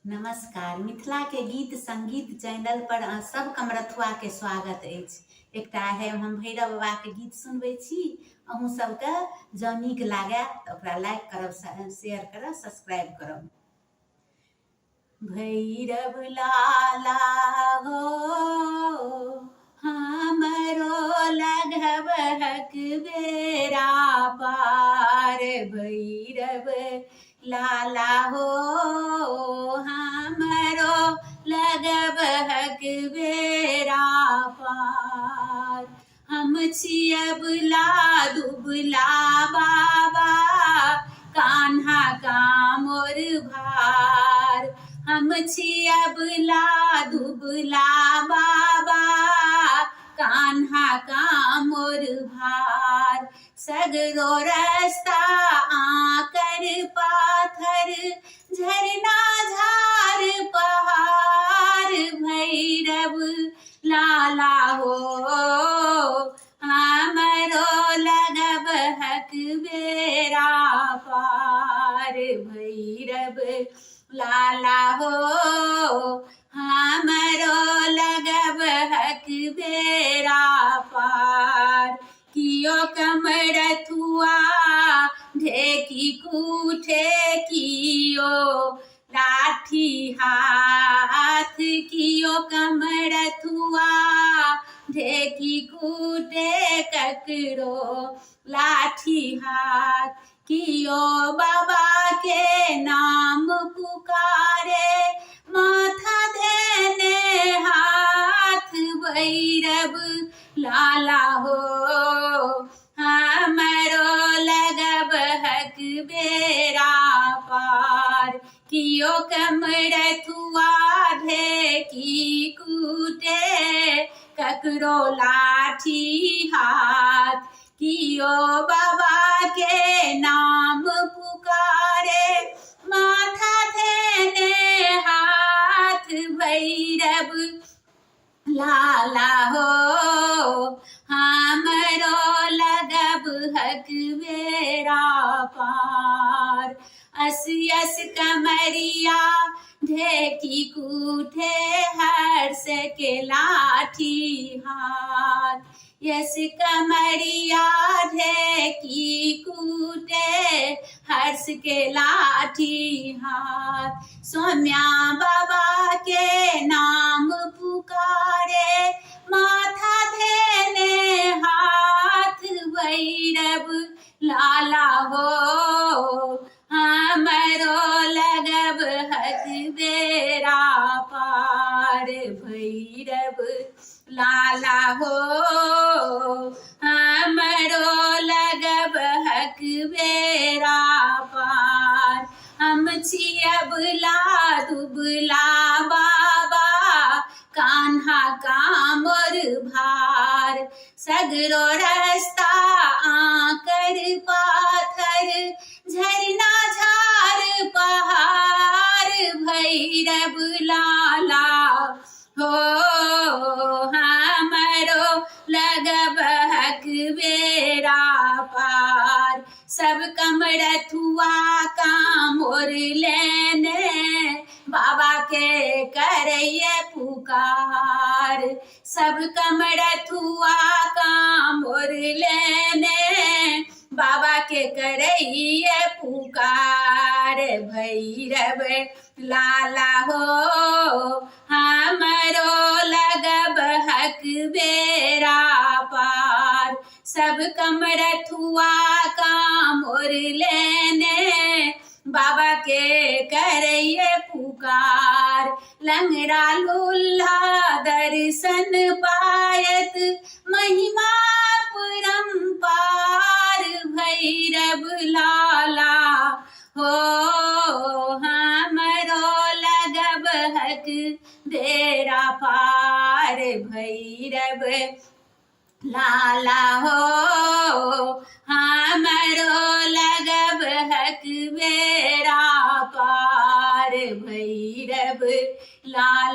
नमस्कार। मिथिला के गीत संगीत चैनल पर सब कमरथुआ के स्वागत अछि। एकटा है हम भैरव बाबा के गीत सुनबै छी। अहूँ सबके जँ नीक लागे तऽ ओकरा लाइक करब, शेयर करब, सब्सक्राइब करब। भैरव लाला हो हमरो लगबहक बेरा पार। भैरव लाला हो हमरो लगबहक बेरा पार। हम छियै बुला दुबला बाबा कान्हा कामोर भार। हम छियै बुला दुबला बाबा कान्हा कामोर भार। सगरो रास्ता आकर पाथर झरना झार पहाड़। भैरव लाला हो हमरो लगबहक बेरा पार। भैरव लाला हो हमरो लगबहक बेरा पार। कियो कमरथुआ ढेकी कूटे कियो लाठी हाथ। कियो कमरथुआ ढेकी कूटे ककरो लाठी हाथ। कियो बाबा के नाम पुकारे माथा देने हाथ। भैरव लाला हो हमरो लगबहक बेरा पार। कियो कमरथुआ ढेकी कूटे ककरो लाठी हाथ। कियो बाबा के नाम पुकारे माथा देने हाथ। भैरव लाला हो हमरो लगबहक बेरा पार। अस कमरिया ढेकी कूटे हर्ष के लाठी हाथ। यस कमरिया ढेकी कूटे हर्ष के लाठी हाथ। सोम्या बाबा के नाम पुकारे माथा देने हाथ। भैरव लाला हो हमरो लगबहक बेरा पार। भैरव लाला हो हमरो लगबहक बेरा पार। हम छियै बुला दुबला बाबा कान्हा कामोर भार। सगरो रास्ता आकर पाथर झरना झार पहाड़। भैरव लाला हो हमरो लगबहक बेरा पार। सब कमरथुआ कामोर लेने बाबा के करैये पुकार। सब कमरथुआ कामोर लेने बाबा के करैये पुकार। भैरव लाला हो हमरो लगबहक बेरा पार। सब कमरथुआ कामोर लेने बाबा के करैये पुकार। लंगड़ा लूल्हा दर्शन पायत महिमा परम्पार। भैरव लाला हो हमरो लगबहक बेरा पार। भैरव लाला हो हमरो लगबहक बेरा पार। भैरव लाला